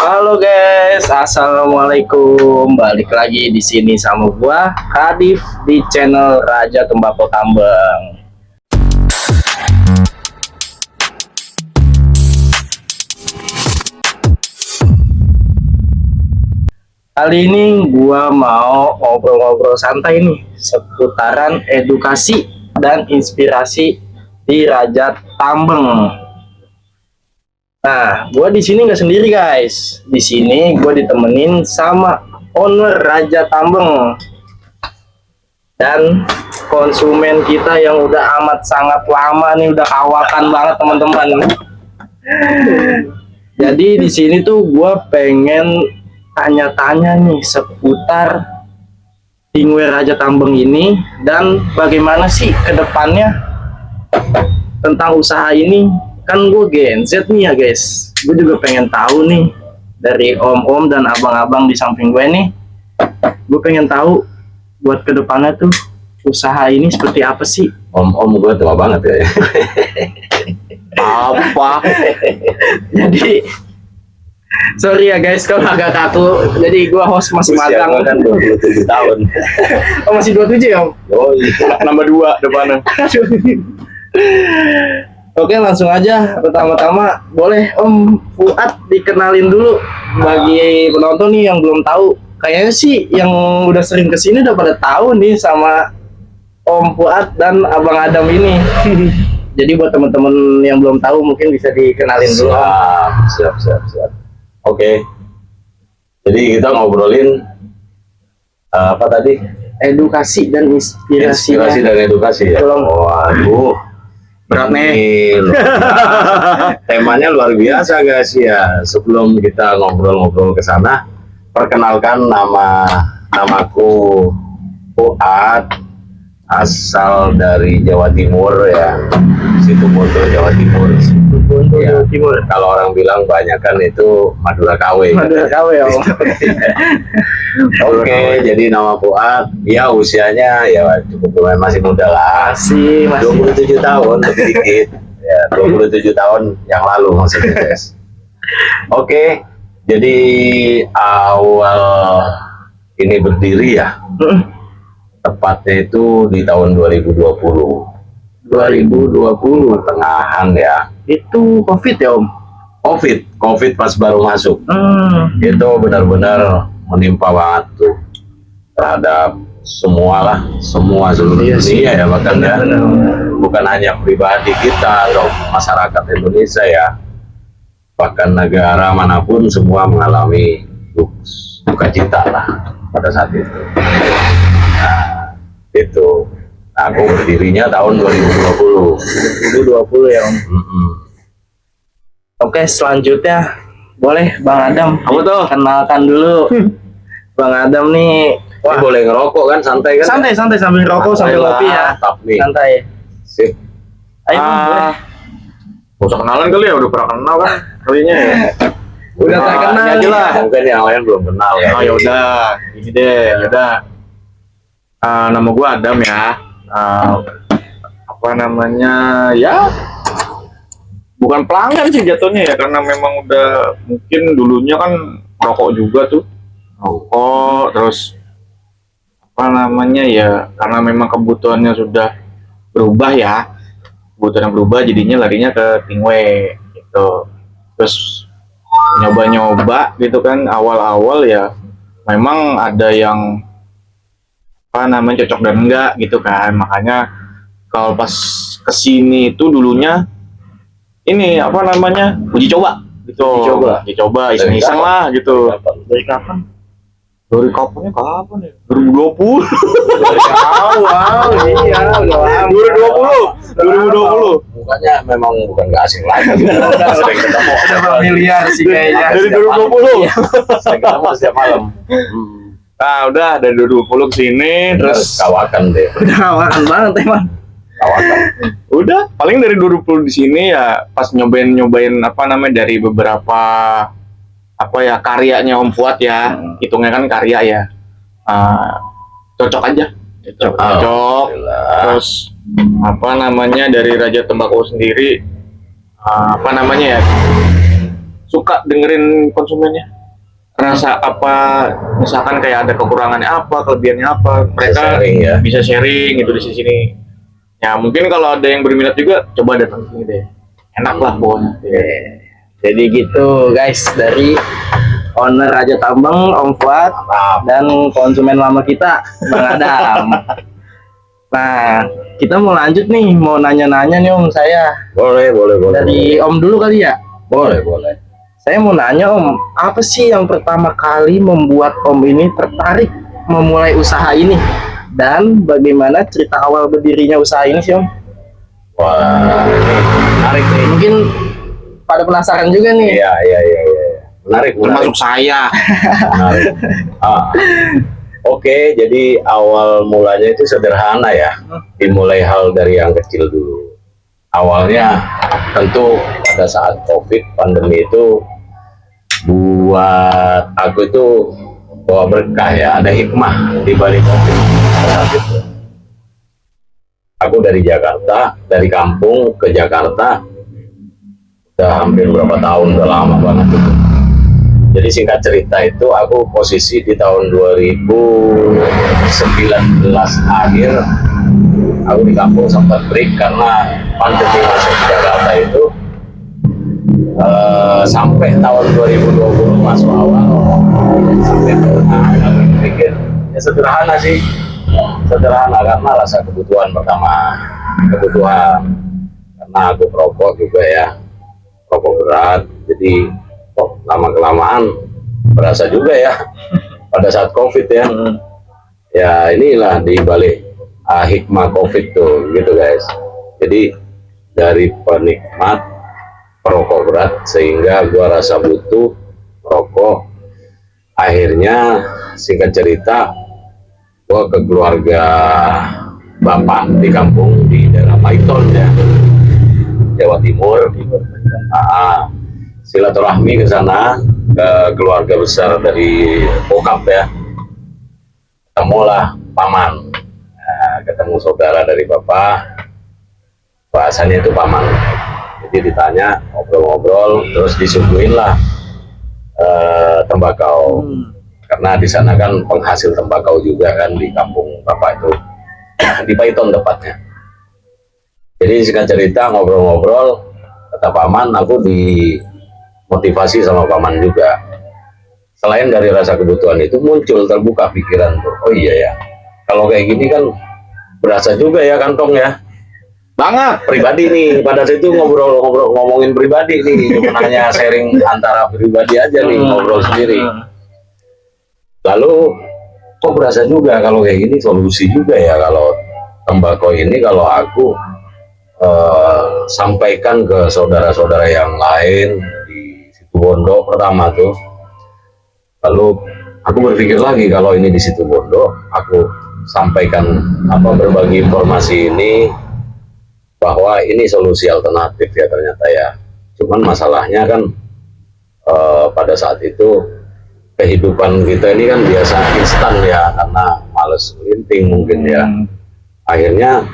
Halo guys, assalamualaikum. Balik lagi di sini sama gua Hadif di channel Raja Tembakau Tambang. Kali ini gua mau ngobrol-ngobrol santai nih seputaran edukasi dan inspirasi di Raja Tambang. Nah, gue di sini nggak sendiri guys. Di sini gue ditemenin sama owner Raja Tambang dan konsumen kita yang udah amat sangat lama nih, udah kawakan banget teman-teman. Jadi di sini tuh gue pengen tanya-tanya nih seputar Tingwe Raja Tambang ini dan bagaimana sih kedepannya tentang usaha ini. Kan gue Gen Z nih ya guys, gue juga pengen tahu nih dari om-om dan abang-abang di samping gue nih, gue pengen tahu buat kedepannya tuh usaha ini seperti apa sih. Om gue tua banget ya. Apa? Jadi sorry ya guys kalau agak kaku, jadi gue host masih magang kan 27 tahun. Oh masih 27 ya om? Oh iya, nambah 2 depannya. Oke, langsung aja. Pertama-tama boleh Om Fuad dikenalin dulu bagi penonton nih yang belum tahu. Kayaknya sih yang udah sering kesini udah pada tahu nih sama Om Fuad dan Abang Adam ini. Jadi buat teman-teman yang belum tahu mungkin bisa dikenalin dulu. Siap. Oke. Jadi kita ngobrolin apa tadi? Edukasi dan inspirasi dan edukasi ya. Waduh. Berat nih. Temanya luar biasa guys ya. Sebelum kita ngobrol-ngobrol ke sana, perkenalkan namaku Fuad, asal dari Jawa Timur ya. Situbondo Jawa Timur. Jawa Timur. Kalau orang bilang banyakan itu Madura KW. Madura KW ya. Oke, jadi nama Fuad, ya usianya ya cukup masih muda lah. Masih 27 tahun lebih dikit. Ya, 27 tahun yang lalu maksudnya, guys. Oke, jadi awal ini berdiri ya. Tepatnya itu di tahun 2020. 2020 pertengahan ya. Itu COVID ya Om? COVID pas baru masuk. Itu benar-benar menimpa banget tuh terhadap semua seluruh dunia ya, bahkan ya bukan hanya pribadi kita atau masyarakat Indonesia ya, bahkan negara manapun semua mengalami duka cita lah pada saat itu. Nah, itu aku berdirinya tahun 2020 ya Om. Oke, selanjutnya boleh Bang Adam. Apa tuh? Kenalkan dulu. Bang Adam nih. Wah, ini boleh ngerokok kan, santai kan? Santai sambil ngerokok sambil ngopi ya. Tapi santai. Sip. Ayo boleh. Gak usah kenalan kali ya, udah pernah kenal kan kalinya ya. Udah terkenal aja lah. Mungkin yang lain belum kenal ya. Oh yaudah, ini deh, yaudah. Nama gue Adam ya. Apa namanya ya? Bukan pelanggan sih jatuhnya ya, karena memang udah mungkin dulunya kan rokok juga tuh, rokok terus apa namanya ya, karena memang kebutuhannya sudah berubah ya, kebutuhan berubah jadinya larinya ke Tingwe gitu. Terus nyoba gitu kan, awal-awal ya memang ada yang apa namanya cocok dan enggak gitu kan, makanya kalau pas kesini itu dulunya ini apa namanya uji coba gitu, uji coba iseng-iseng lah gitu. Dari kapan? Dari kapannya kapan ya? 2020. Dari awal, iya udah 2020. Mukanya memang bukan nggak asing lagi. Sering ketemu. Udah familiar sih kayaknya. Dari 2020. Sering ketemu setiap malam. Nah udah dari 2020 ke sini terus kawakan deh. Udah kawakan banget emang. Kawakan. Udah paling dari 2020 di sini ya, pas nyobain apa namanya dari beberapa apa ya karyanya Om Fuad ya, hitungnya kan karya ya, cocok aja, cocok. Terus apa namanya dari Raja Tembakau sendiri, apa namanya ya, suka dengerin konsumennya. Rasa apa, misalkan kayak ada kekurangannya apa, kelebihannya apa, mereka sharing, ya. bisa sharing gitu di sini. Ya mungkin kalau ada yang berminat juga, coba datang sini deh. Enak lah pokoknya. Jadi gitu guys, dari owner Raja Tambang Om Fuad dan konsumen lama kita Bang Adam. Nah, kita mau lanjut nih, mau nanya-nanya nih Om saya. Boleh. Dari Om dulu kali ya? Boleh. Saya mau nanya Om, apa sih yang pertama kali membuat Om ini tertarik memulai usaha ini? Dan bagaimana cerita awal berdirinya usaha ini sih Om? Wah, ini menarik nih. Mungkin pada penasaran juga nih. Iya. Menarik. Termasuk saya. Menarik. Oke, jadi awal mulanya itu sederhana ya. Dimulai hal dari yang kecil dulu. Awalnya tentu pada saat COVID pandemi itu buat aku itu bawa berkah ya, ada hikmah di balik COVID saat itu. Aku dari Jakarta, dari kampung ke Jakarta, udah hampir berapa tahun, udah lama banget itu. Jadi singkat cerita itu aku posisi di tahun 2019 akhir, aku di kampung sempat break karena pandemi masuk ke Jakarta itu. Sampai tahun 2020 masuk awal, sampai aku pikir ya sederhana karena rasa kebutuhan pertama, karena aku perokok juga ya, rokok berat, jadi lama kelamaan berasa juga ya pada saat COVID ya. Ya inilah di balik hikmah COVID tuh gitu guys. Jadi dari penikmat perokok berat sehingga gua rasa butuh rokok, akhirnya singkat cerita gua ke keluarga bapak di kampung di daerah Paiton ya, Jawa Timur. Silaturahmi ke sana, ke keluarga besar dari bokap ya, ketemulah paman. Ketemu saudara dari bapak, bahasanya itu paman. Jadi ditanya, ngobrol-ngobrol, terus disuguhin lah tembakau. Karena di sana kan penghasil tembakau juga kan di kampung bapak itu, di Paiton tepatnya. Jadi singkat cerita ngobrol-ngobrol, kata paman, aku dimotivasi sama paman juga. Selain dari rasa kebutuhan itu muncul terbuka pikiran tuh, oh iya ya, kalau kayak gini kan berasa juga ya kantong ya. Banget. Pribadi nih, pada situ ngobrol-ngobrol ngomongin pribadi nih, cuma hanya sharing antara pribadi aja nih, ngobrol sendiri. Lalu kok berasa juga kalau kayak gini, solusi juga ya kalau tembakau ini kalau aku sampaikan ke saudara-saudara yang lain di Situbondo pertama tuh. Lalu aku berpikir lagi kalau ini di Situbondo, aku sampaikan berbagi informasi ini bahwa ini solusi alternatif ya ternyata ya. Cuman masalahnya kan pada saat itu kehidupan kita ini kan biasa instan ya, karena males linting mungkin ya. Akhirnya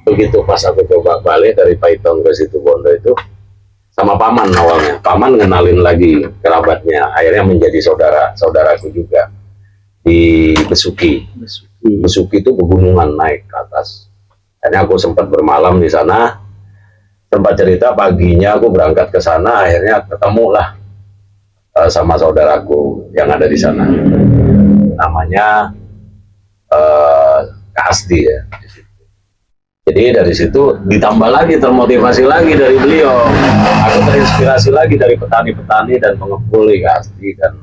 begitu pas aku coba balik dari Paiton ke Situbondo itu sama paman awalnya, paman ngenalin lagi kerabatnya, akhirnya menjadi saudaraku juga di Besuki. Besuki itu pegunungan naik ke atas. Akhirnya aku sempat bermalam di sana, sempat cerita paginya aku berangkat ke sana, akhirnya ketemulah sama saudaraku yang ada di sana, namanya Kak Asdi ya. Jadi dari situ ditambah lagi, termotivasi lagi dari beliau, aku terinspirasi lagi dari petani-petani dan pengepul Kak Asdi dan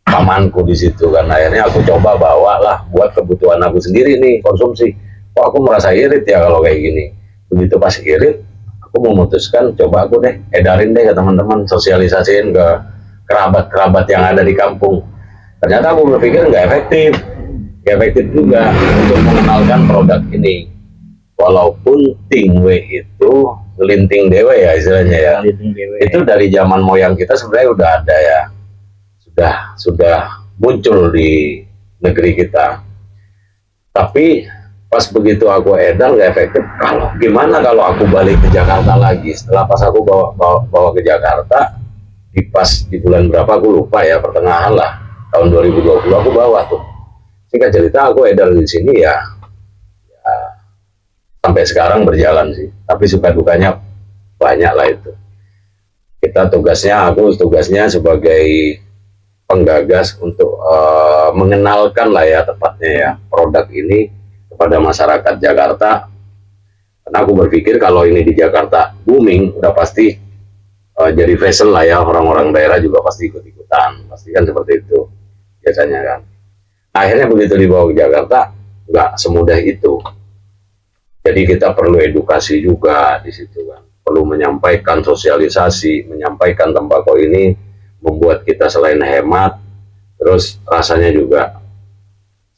pamanku di situ kan. Akhirnya aku coba bawa lah buat kebutuhan aku sendiri nih, konsumsi. Kok aku merasa irit ya kalau kayak gini. Begitu pas irit, aku memutuskan coba aku deh edarin deh ke teman-teman, sosialisasiin ke kerabat-kerabat yang ada di kampung. Ternyata aku berpikir nggak efektif juga untuk mengenalkan produk ini. Walaupun tingwe itu linting dewe ya istilahnya ya, itu dari zaman moyang kita sebenarnya udah ada ya, sudah muncul di negeri kita. Tapi pas begitu aku edar nggak efektif. Gimana kalau aku balik ke Jakarta lagi? Setelah pas aku bawa ke Jakarta, pas di bulan berapa aku lupa ya, pertengahan lah tahun 2020 aku bawa tuh. Singkat cerita aku edar di sini ya sampai sekarang berjalan sih. Tapi suka dukanya banyak lah itu. Aku tugasnya sebagai penggagas untuk mengenalkan lah ya tepatnya ya produk ini kepada masyarakat Jakarta. Karena aku berpikir kalau ini di Jakarta booming, udah pasti jadi fashion lah ya, orang-orang daerah juga pasti ikut-ikutan, pasti kan seperti itu biasanya kan. Akhirnya begitu dibawa ke Jakarta, nggak semudah itu. Jadi kita perlu edukasi juga di situ kan, perlu menyampaikan sosialisasi, menyampaikan tembakau ini membuat kita selain hemat, terus rasanya juga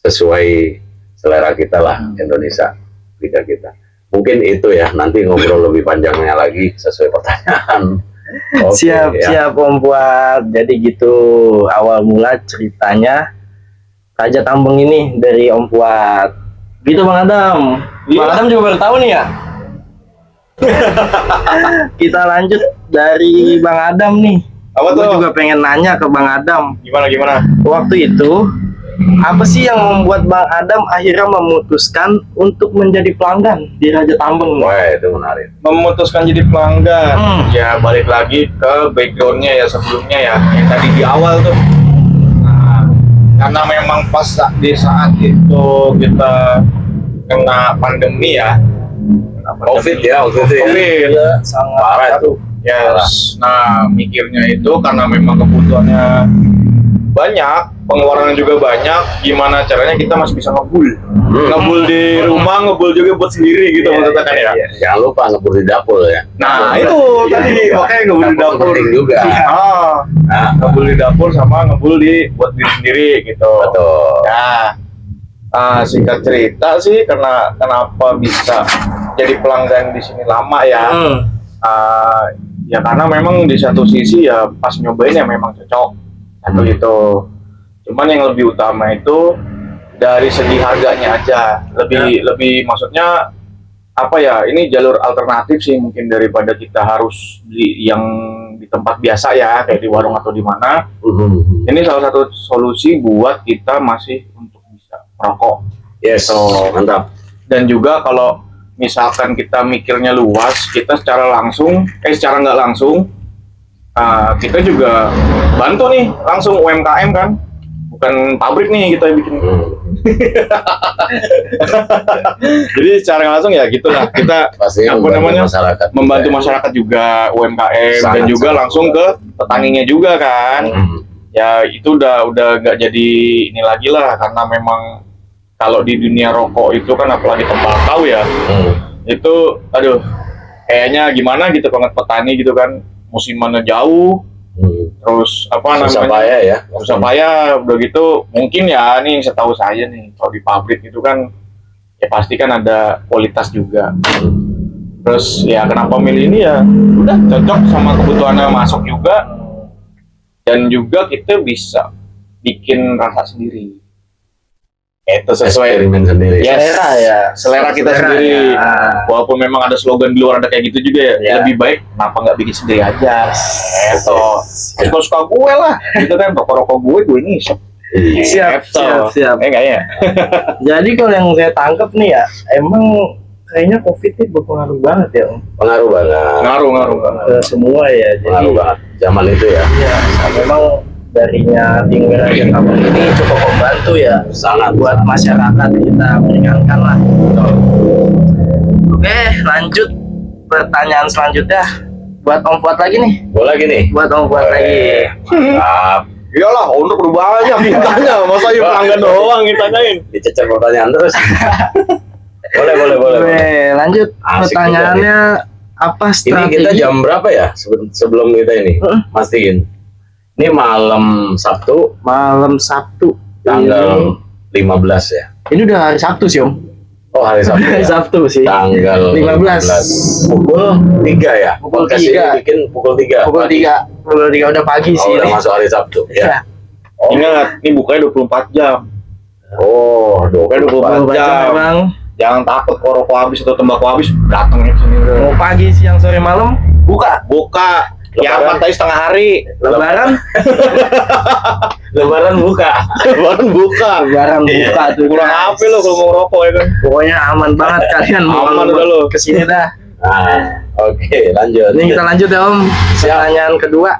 sesuai selera kita lah, Indonesia, lidah kita. Mungkin itu ya, nanti ngobrol lebih panjangnya lagi sesuai pertanyaan. Oke, Siap Om Fuad. Jadi gitu awal mula ceritanya Raja Tambang ini dari Om Fuad. Gitu Bang Adam. Bang Adam juga baru tahu nih ya. Kita lanjut dari Bang Adam nih. Apa Gue tuh? juga pengen nanya ke Bang Adam. Gimana? Waktu itu apa sih yang membuat Bang Adam akhirnya memutuskan untuk menjadi pelanggan di Raja Tambang? Wah, itu menarik. Memutuskan jadi pelanggan. Ya balik lagi ke backgroundnya ya sebelumnya ya, yang tadi di awal tuh. Nah, karena memang pas di saat itu kita kena pandemi ya. COVID ya, waktu itu ya. COVID. Ya, sangat Parah itu. Yes. Nah, mikirnya itu karena memang kebutuhannya banyak, pengeluaran juga banyak, gimana caranya kita masih bisa ngebul. Ngebul di rumah, ngebul juga buat sendiri gitu maksudnya kan ya. Jangan lupa ngebul di dapur ya. Nah, itu tadi makanya ngebul di dapur penting juga. Nah, ngebul di dapur sama ngebul di buat diri sendiri gitu. Betul. Nah, singkat cerita sih kenapa bisa jadi pelanggan di sini lama ya. Ya karena memang di satu sisi ya pas nyobain ya memang cocok satu itu. Cuman yang lebih utama itu dari segi harganya aja. Lebih maksudnya apa ya? Ini jalur alternatif sih mungkin daripada kita harus beli yang di tempat biasa ya kayak di warung atau di mana. Ini salah satu solusi buat kita masih untuk bisa merokok. Yes, So, mantap. dan juga kalau misalkan kita mikirnya luas, kita secara nggak langsung, kita juga bantu nih langsung UMKM kan, bukan pabrik nih kita bikin. Jadi secara nggak langsung ya gitulah kita Pastinya masyarakat membantu juga. masyarakat juga UMKM dan Sangat, juga sangat. langsung ke petaninya juga kan. Ya itu udah nggak jadi ini lagi lah, karena memang kalau di dunia rokok itu kan apalagi tembakau ya, itu aduh kayaknya gimana gitu banget petani gitu kan, musimannya jauh, terus apa Susah namanya payah ya. susah payah udah gitu. Mungkin ya nih setahu saya nih kalau di pabrik itu kan ya pasti kan ada kualitas juga. Terus ya kenapa milih ini ya udah cocok sama kebutuhannya, masuk juga, dan juga kita bisa bikin rasa sendiri. Itu sesuai Eksperimen sendiri. Yes. Selera ya. selera kita Selera sendiri. ya. Walaupun memang ada slogan di luar ada kayak gitu juga ya, Ya. lebih baik kenapa nggak bikin sendiri aja. Suka gue lah, gitu kan, rokok gue ngisep. Siap. Enggak ya? Jadi kalau yang saya tangkap nih ya, emang kayaknya COVID ini berpengaruh banget ya Om, Pengaruh banget. Ngaruh banget. ke semua ya. Jadi Pengaruh banget. Zaman itu ya. ya memang darinya Tinggal Raja Tambang ini cukup membantu ya Sangat. buat masyarakat kita meringankan lah. Oke, lanjut pertanyaan selanjutnya buat Om Fuad lagi nih. Gue lagi nih. Buat Om Fuad lagi. Mantap. Iyalah, untuk berubah aja mintanya, masa yuk pelanggan doang ditanyain. Dicecer pertanyaan terus. boleh. Oke, lanjut Asik pertanyaannya apa Ini strategi? kita jam berapa ya sebelum kita ini? Mastiin. Ini malam Sabtu Malam Sabtu. tanggal 15 ya. Ini udah hari Sabtu sih Om. Oh, hari Sabtu. Hari Ya? Sabtu sih. Tanggal 15. Pukul 3 ya. Pukul Podcast ini 3. bikin pukul 3. Pukul 3. Pukul 3 udah pagi Oh, sih udah ini. masuk hari Sabtu ya. Ya. Oh, Ingat, ini bukanya 24 jam. oh, Bukanya 24 Baca jam. Bang. Jangan takut kalau rokok habis atau tembakau habis, datang ke sini udah. Mau pagi, siang, sore, malam buka. Buka. Kiamat tadi setengah hari. Lebaran, Lebaran buka. Lebaran buka. Lebaran buka tuh. Kurang guys. apa lo kalau mau ngerokok ya kan? Pokoknya aman banget kalian mau Aman udah lo. kesini dah. Nah, oke, lanjut. Ini kita lanjut ya Om. Pertanyaan kedua,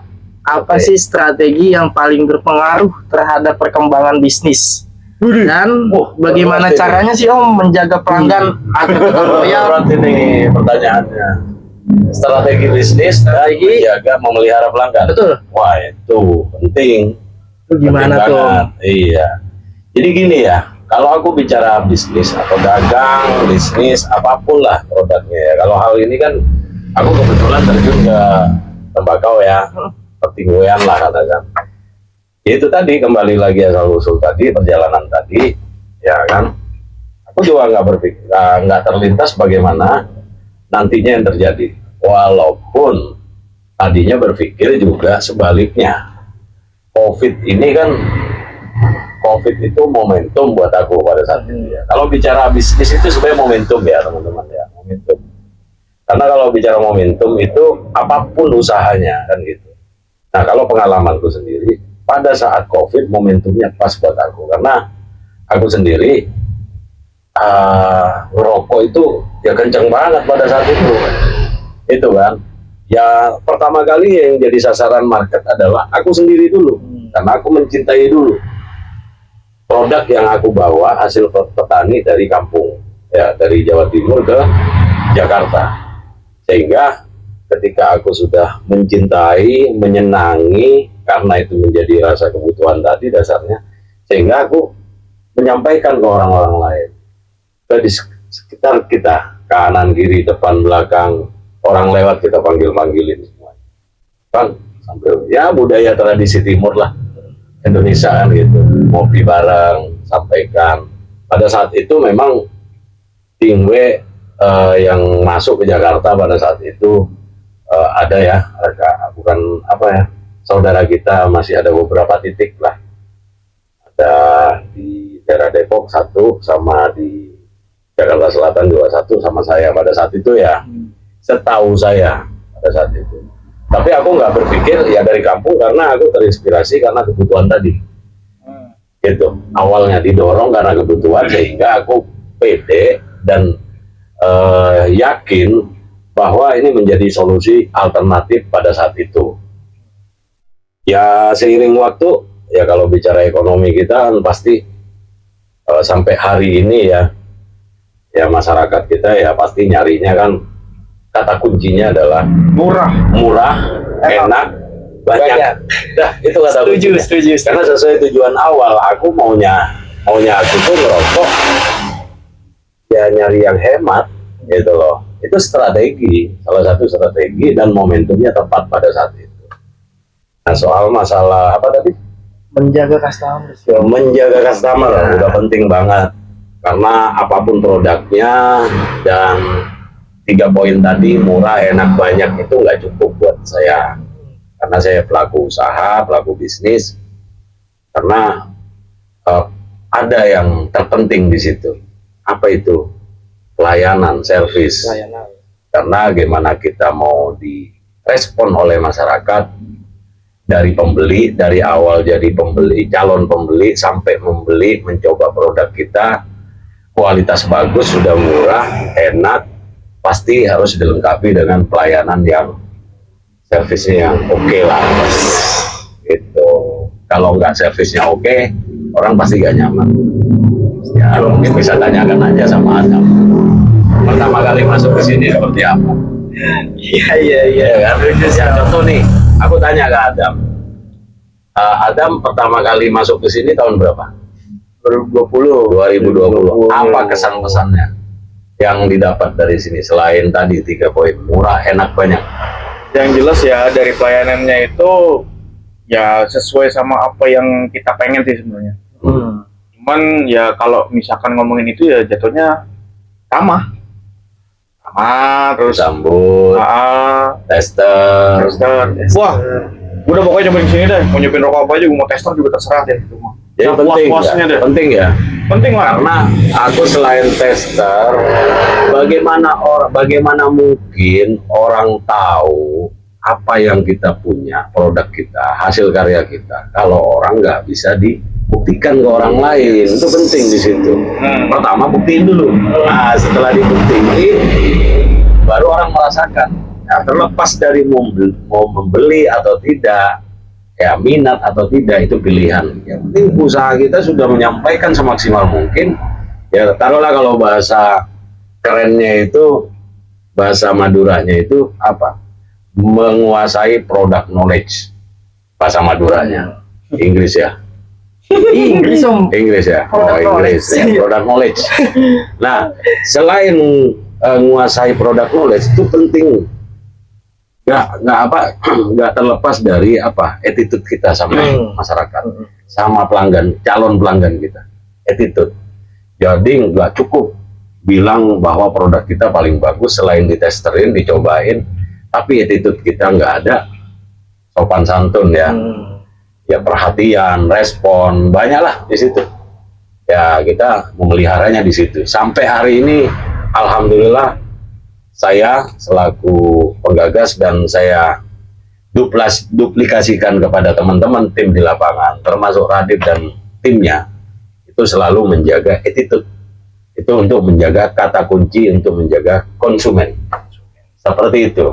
apa Oke. sih strategi yang paling berpengaruh terhadap perkembangan bisnis? Dan bagaimana berat ini. caranya sih Om menjaga pelanggan agar tetap loyal? Berat ini pertanyaannya. Strategi bisnis dan menjaga memelihara pelanggan. Betul. Wah, itu penting. Itu gimana Penting tuh? banget. Iya. Jadi gini ya, kalau aku bicara bisnis atau dagang, bisnis apapun lah produknya ya. Kalau hal ini kan aku kebetulan terjun ke tembakau ya, pertingguan lah katakan. Ya itu tadi kembali lagi asal usul tadi, perjalanan tadi, ya kan. Aku juga nggak berpikir, nggak terlintas bagaimana nantinya yang terjadi. Walaupun tadinya berpikir juga sebaliknya. COVID ini kan, COVID itu momentum buat aku pada saat itu ya. Kalau bicara bisnis itu sebenarnya momentum ya teman-teman ya, momentum. Karena kalau bicara momentum itu apapun usahanya kan gitu. Nah kalau pengalamanku sendiri, pada saat COVID momentumnya pas buat aku. Karena aku sendiri ngerokok itu ya kenceng banget pada saat itu kan. Ya pertama kali yang jadi sasaran market adalah aku sendiri dulu, karena aku mencintai dulu produk yang aku bawa hasil petani dari kampung ya, dari Jawa Timur ke Jakarta. Sehingga ketika aku sudah mencintai, menyenangi, karena itu menjadi rasa kebutuhan tadi dasarnya, sehingga aku menyampaikan ke orang-orang lain, ke di sekitar kita, kanan kiri depan belakang, orang lewat kita panggilin semua. Kan sampai ya budaya tradisi timur lah Indonesia kan gitu, ngopi bareng, sampaikan. Pada saat itu memang Tingwe yang masuk ke Jakarta pada saat itu ada ya, bukan apa ya, saudara kita masih ada beberapa titik lah. Ada di daerah Depok satu, sama di Jakarta Selatan juga satu, sama saya pada saat itu ya. Setahu saya pada saat itu. Tapi aku nggak berpikir ya dari kampung, karena aku terinspirasi karena kebutuhan tadi. Gitu. Awalnya didorong karena kebutuhan, sehingga aku pede dan yakin bahwa ini menjadi solusi alternatif pada saat itu. Ya seiring waktu, ya kalau bicara ekonomi kita kan pasti sampai hari ini ya masyarakat kita ya pasti nyarinya kan, kata kuncinya adalah murah, enak, banyak. Dah, itu kata kuncinya. Setuju. Karena sesuai tujuan awal, aku maunya aku tuh ngerokok ya nyari yang hemat gitu loh. Itu strategi, salah satu strategi, dan momentumnya tepat pada saat itu. Nah soal masalah apa tadi? Menjaga customer. Menjaga customer udah penting banget, karena apapun produknya dan 3 poin tadi, murah, enak, banyak, itu nggak cukup buat saya, karena saya pelaku usaha, pelaku bisnis. Karena ada yang terpenting di situ. Apa itu? Pelayanan, servis. Karena gimana kita mau direspon oleh masyarakat, dari pembeli, dari awal jadi pembeli, calon pembeli, sampai membeli, mencoba produk kita, kualitas bagus, sudah murah, enak, pasti harus dilengkapi dengan pelayanan yang servisnya yang oke lah. Gitu. Kalau nggak servisnya oke, orang pasti nggak nyaman. Ya mungkin bisa tanyakan aja sama Adam. Pertama kali masuk ke sini seperti apa? Iya kan. Ya, contoh nih, aku tanya ke Adam. Adam pertama kali masuk ke sini tahun berapa? 2020. Apa kesan-pesannya yang didapat dari sini selain tadi 3 poin, murah, enak, banyak? Yang jelas ya dari pelayanannya itu ya sesuai sama apa yang kita pengen sih sebenarnya. Cuman ya kalau misalkan ngomongin itu ya jatuhnya sama terus Sambut, tester. Wah, udah pokoknya cobain sini deh, mau nyobain rokok apa aja, mau tester juga terserah deh itu mah. Jadi penting puas-puasnya ya, deh. penting lah. Lah. Karena aku selain tester, bagaimana mungkin orang tahu apa yang kita punya, produk kita, hasil karya kita, kalau orang nggak bisa dibuktikan ke orang lain, itu penting di situ. Pertama buktiin dulu. Nah, setelah dibuktiin, baru orang merasakan. Nah, terlepas dari mau membeli atau tidak, ya minat atau tidak itu pilihan. Yang penting usaha kita sudah menyampaikan semaksimal mungkin. Ya taruhlah kalau bahasa kerennya itu, bahasa Maduranya itu apa? Menguasai product knowledge, bahasa Maduranya. Inggris ya. Inggris om. Inggris ya. Product Inggris knowledge. ya, product knowledge. Nah, selain menguasai product knowledge itu penting. Nggak terlepas dari apa attitude kita sama masyarakat, sama pelanggan, calon pelanggan kita. Attitude. Jadi nggak cukup bilang bahwa produk kita paling bagus selain ditesterin, dicobain, tapi attitude kita nggak ada, sopan santun ya, ya perhatian, respon, banyaklah di situ. Ya kita memeliharanya di situ. Sampai hari ini, alhamdulillah, saya selaku penggagas dan saya duplikasikan kepada teman-teman tim di lapangan, termasuk Radit dan timnya, itu selalu menjaga attitude. Itu untuk menjaga kata kunci, untuk menjaga konsumen. Seperti itu.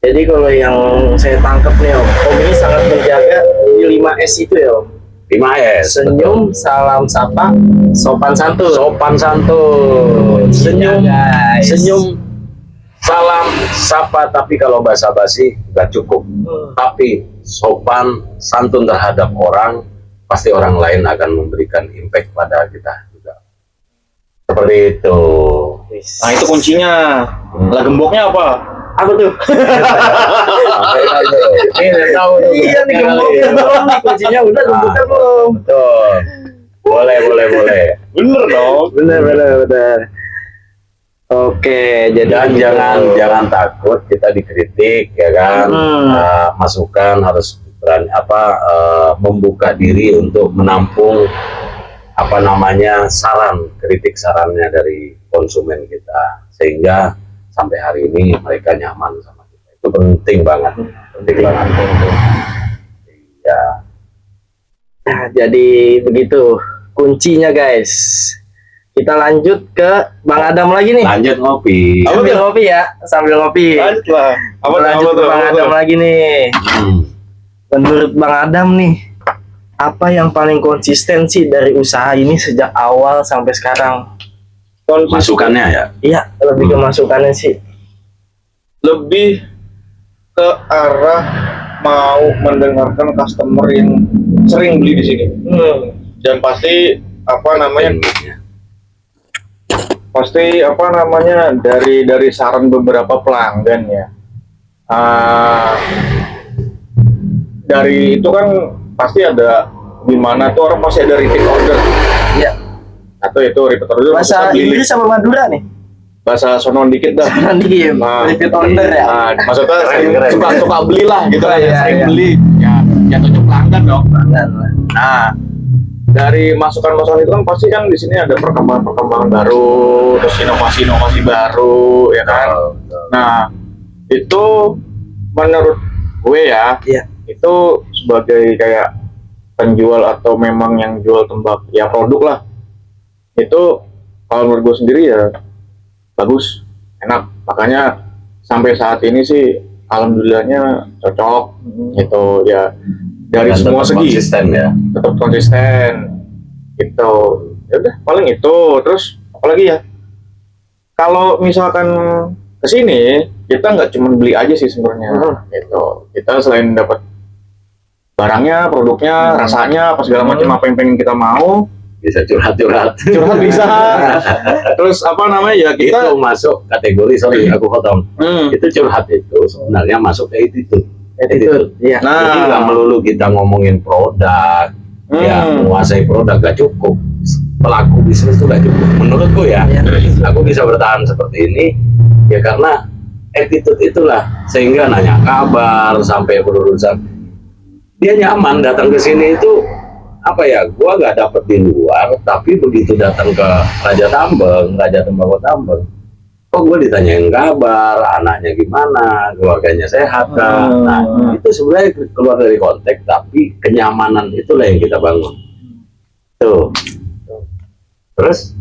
Jadi kalau yang saya tangkap nih om ini sangat menjaga di 5S itu ya om. 5S. Senyum, salam sapa, sopan santun. Sopan santun. Senyum, guys. senyum, salam, sapa. Tapi kalau basa-basi nggak cukup. Tapi sopan, santun terhadap orang, pasti orang lain akan memberikan impact pada kita juga. Seperti itu. Nah itu kuncinya. Lah gemboknya apa? Apa tuh? Ini tahu. Iya nih gemboknya belum nih kuncinya udah gemboknya belum. Betul. Boleh. Bener dong. Bener. Oke, jadi Dan jangan takut kita dikritik ya kan. Masukan harus berani membuka diri untuk menampung kritik sarannya dari konsumen kita, sehingga sampai hari ini mereka nyaman sama kita. Itu penting banget. Iya. Nah, jadi begitu kuncinya guys. Kita lanjut ke Bang Adam lagi nih. Lanjut ngopi. Sambil ngopi ya, sambil ngopi. Lanjut lah. Lanjut ke Bang Adam lagi nih. Menurut Bang Adam nih, apa yang paling konsisten sih dari usaha ini sejak awal sampai sekarang? Masukannya ya. Iya, lebih ke masukannya sih. Lebih ke arah mau mendengarkan customer yang sering beli di sini. Dan pasti dari saran beberapa pelanggan ya. Dari itu kan pasti ada, di mana tuh orang pasti ada repeat order. Iya. Atau itu repeat order Bahasa Inggris sama Madura nih. bahasa sonon dikit dah. Nanti Nah, repeat order ya. Nah, maksudnya Keren. suka beli lah gitu lah, Iya, sering iya. beli. Ya jatuhnya pelanggan dong. Nah, Nah, dari masukan-masukan itu kan pasti kan di sini ada perkembangan baru, terus inovasi-inovasi baru, ya kan. Nah, itu menurut gue ya, Iya. itu sebagai kayak penjual atau memang yang jual tembak ya produk lah, itu kalau menurut gue sendiri ya bagus, enak. Makanya sampai saat ini sih alhamdulillahnya cocok gitu ya, dari Dan semua tetap segi konsisten ya. tetap konsisten gitu. Ya udah paling itu. Terus apalagi ya, kalau misalkan kesini kita nggak cuma beli aja sih sebenarnya gitu. Kita selain dapat barangnya, produknya, rasanya apa segala macam, apa yang pengen kita mau, Bisa curhat-curhat. curhat bisa. Terus apa namanya ya, Itu kita masuk kategori, sorry aku potong. Itu curhat itu sebenarnya masuk ke attitude. attitude. Iya. Jadi nggak nah melulu kita ngomongin produk, ya menguasai produk gak cukup. Pelaku bisnis itu gak cukup. Menurutku ya, aku bisa bertahan seperti ini ya karena attitude itulah, sehingga nanya kabar sampai berurusan. Dia nyaman datang ke sini itu apa ya? Gua nggak dapet di luar, tapi begitu datang ke Raja Tambang, Raja Tembakau Tambang, kok gue ditanyain kabar, anaknya gimana, keluarganya sehat kan. Nah, itu sebenarnya keluar dari konteks, tapi kenyamanan itulah yang kita bangun. Tuh. Terus?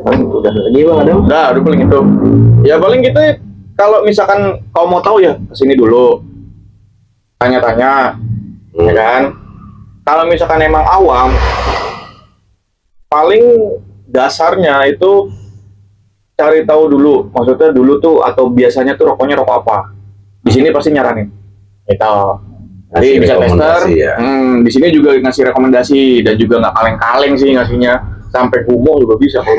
Paling udah lagi Bang Adam. Udah paling itu. Ya paling gitu ya, kalau misalkan kau mau tahu ya kesini dulu. Tanya-tanya, ya kan? Kalau misalkan emang awam, paling dasarnya itu cari tahu dulu, maksudnya dulu tuh atau biasanya tuh rokoknya rokok apa. Di sini pasti nyaranin. Gitu. Jadi Ngasih bisa tester. rekomendasi ya. Di sini juga ngasih rekomendasi dan juga nggak kaleng-kaleng sih ngasihnya. Sampai humo juga bisa kok.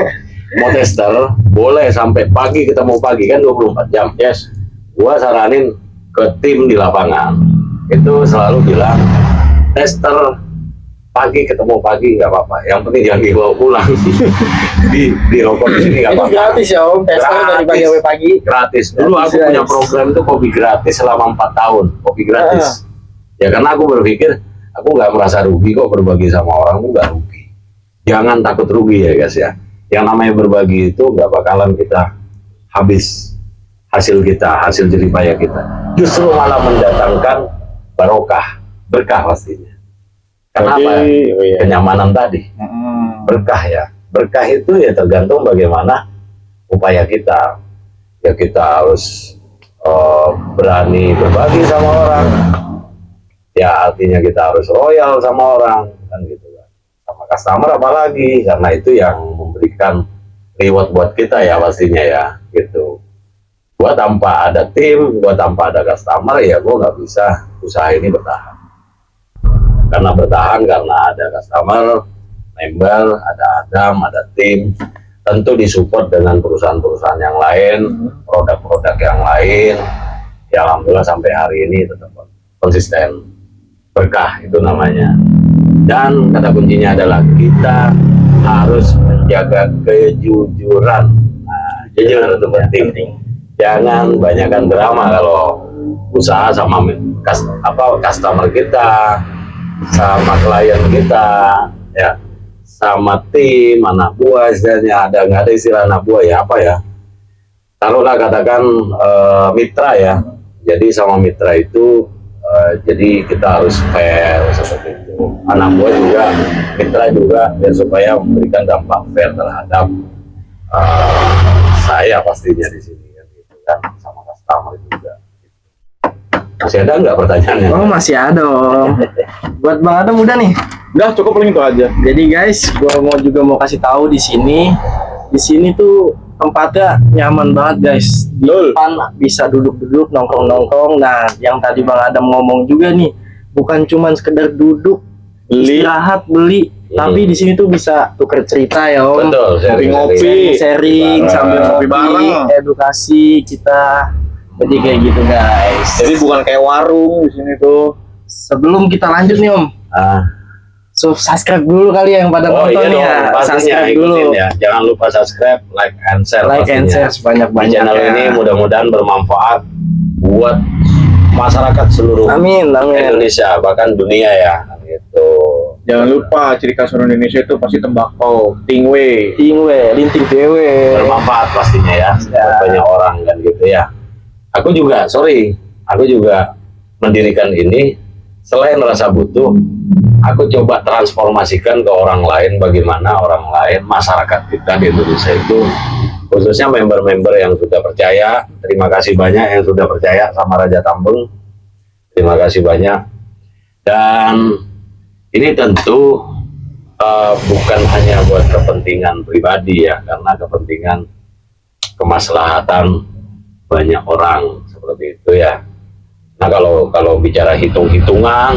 Mau tester, boleh sampai pagi, kita mau pagi kan 24 jam. Yes. Gua saranin ke tim di lapangan, itu selalu bilang, tester pagi ketemu pagi nggak apa-apa, yang penting jangan dibawa pulang. di rokok di sini nggak Itu apa-apa. gratis ya Om, tester dari pagi sampai pagi. Gratis. Dulu aku Gratis, punya guys. program itu kopi gratis selama 4 tahun, kopi gratis. Ya karena aku berpikir aku nggak merasa rugi kok berbagi sama orang, itu nggak rugi. Jangan takut rugi ya guys ya. Yang namanya berbagi itu nggak bakalan kita habis hasil kita, hasil jeripaya kita. Justru malah mendatangkan barokah, berkah pastinya. Kenapa? Kenyamanan tadi, berkah ya. Berkah itu ya tergantung bagaimana upaya kita. Ya kita harus berani berbagi sama orang. Ya artinya kita harus royal sama orang, kan gitu kan. Sama customer apalagi, karena itu yang memberikan reward buat kita ya pastinya ya, gitu. Gua tanpa ada tim, gua tanpa ada customer ya gua nggak bisa usaha ini bertahan. Karena bertahan karena ada customer, member, ada Adam, ada tim, tentu disupport dengan perusahaan-perusahaan yang lain, produk-produk yang lain. Ya alhamdulillah sampai hari ini tetap konsisten, berkah itu namanya. Dan kata kuncinya adalah kita harus menjaga kejujuran. Nah, jujur itu penting. Jangan banyakkan drama kalau usaha sama customer kita, sama klien kita, ya, sama tim, anak buah, istilahnya nggak ada istilah anak buah ya, apa ya, taruhlah katakan mitra ya. Jadi sama mitra itu jadi kita harus fair seperti itu. Anak buah juga, mitra juga, ya, supaya memberikan dampak fair terhadap saya pastinya di sini kan, gitu kan, sama customer juga. Masih ada nggak pertanyaannya? Oh masih ada Om. Buat Bang Adam udah nih. Udah cukup paling itu aja. Jadi guys, gua mau kasih tahu di sini. Di sini tuh tempatnya nyaman banget guys. Di depan bisa duduk-duduk, nongkrong-nongkrong. Nah, yang tadi Bang Adam ngomong juga nih, bukan cuman sekedar duduk, Beli. istirahat, beli, tapi di sini tuh bisa tuker cerita ya Om. Betul, Ngopi-ngopi. Sharing Bareng. sambil Ngopi ngopi bareng. edukasi kita. Jadi kayak gitu guys. Jadi bukan kayak warung di sini tuh. Sebelum kita lanjut nih Om, subscribe dulu kali ya yang pada Oh nonton iya nih dong, ya. pastinya Subscribe ikutin dulu. ya. Jangan lupa subscribe, like and share. Like and pastinya. share Di sebanyak-banyaknya. channel ini mudah-mudahan bermanfaat buat masyarakat seluruh Amin, amin. Indonesia, bahkan dunia ya, gitu. Jangan lupa ciri khas orang Indonesia itu pasti tembakau, tingwe. Tingwe, linting dewe. Bermanfaat pastinya ya, buat banyak orang kan gitu ya. Aku juga mendirikan ini selain rasa butuh, aku coba transformasikan ke orang lain, bagaimana orang lain, masyarakat kita di Indonesia itu, khususnya member-member yang sudah percaya. Terima kasih banyak yang sudah percaya sama Raja Tambeng, terima kasih banyak. Dan ini tentu bukan hanya buat kepentingan pribadi ya, karena kepentingan kemaslahatan banyak orang seperti itu ya. Nah kalau bicara hitung-hitungan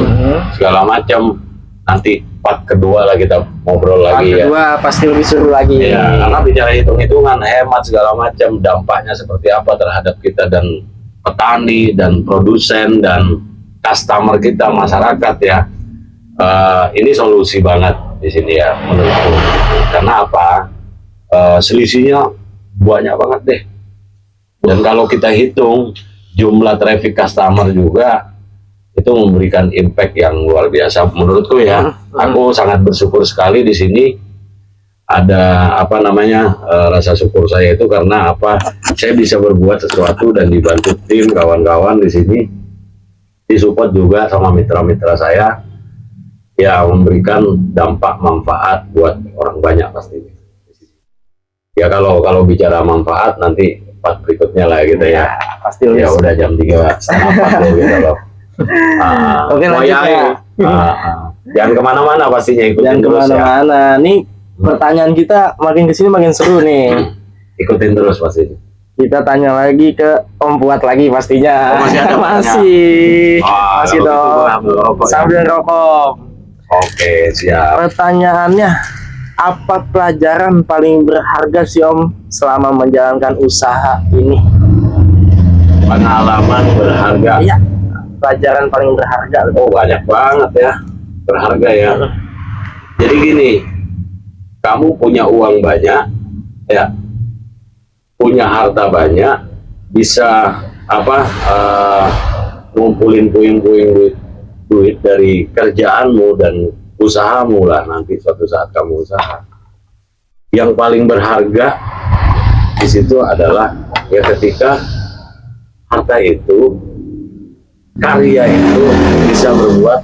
segala macam, nanti part kedua lah kita ngobrol lagi ya. Kedua pasti lebih seru lagi. Ya, karena bicara hitung-hitungan, hemat segala macam, dampaknya seperti apa terhadap kita dan petani dan produsen dan customer kita, masyarakat ya. Ini solusi banget di sini ya menurutku. Karena apa? Selisihnya banyak banget deh. Dan kalau kita hitung jumlah traffic customer juga itu memberikan impact yang luar biasa menurutku ya. Aku sangat bersyukur sekali di sini ada apa namanya rasa syukur saya itu karena apa, saya bisa berbuat sesuatu dan dibantu tim kawan-kawan di sini, disupport juga sama mitra-mitra saya, ya memberikan dampak manfaat buat orang banyak pastinya. Ya kalau bicara manfaat nanti part berikutnya lah gitu ya. Pasti Ya udah jam 3:30 loh gitu loh. Oke, lanjut ya. Jangan kemana-mana pastinya, ikutin Jangan terus ya. kemana-mana. Nih pertanyaan kita makin kesini makin seru nih. Ikutin terus pastinya. Kita tanya lagi ke Om Fuad lagi pastinya. Oh, masih ada masih Ah, masih kalau gitu dong. gua ambil rokok ya. Sambil rokok. Oke, siap. Pertanyaannya, apa pelajaran paling berharga sih Om selama menjalankan usaha ini? Pengalaman berharga. Iya, pelajaran paling berharga. Oh, banyak banget ya. Berharga ya. Jadi gini, kamu punya uang banyak, ya, punya harta banyak, bisa apa ngumpulin puing-puing duit dari kerjaanmu dan usahamu lah nanti suatu saat kamu usaha. Yang paling berharga di situ adalah ya ketika harta itu, karya itu bisa berbuat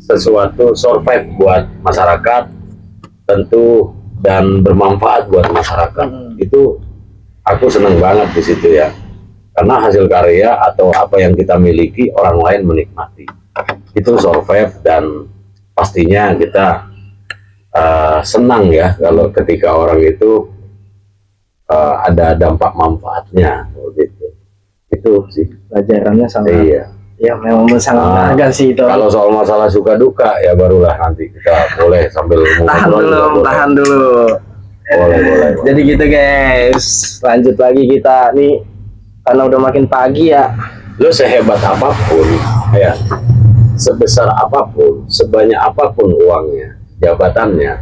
sesuatu, survive buat masyarakat tentu dan bermanfaat buat masyarakat. Itu aku senang banget di situ ya, karena hasil karya atau apa yang kita miliki orang lain menikmati, itu survive dan pastinya kita senang ya kalau ketika orang itu ada dampak manfaatnya gitu. Itu sih Pelajarannya sangat. iya. Ya memang sangat berharga sih itu. Kalau soal masalah suka duka ya barulah nanti kita boleh sambil Tahan ngobrol dulu, juga boleh. tahan dulu. Boleh. Jadi gitu guys, lanjut lagi kita nih karena udah makin pagi ya. Lo sehebat apapun, ya, sebesar apapun, sebanyak apapun uangnya, jabatannya,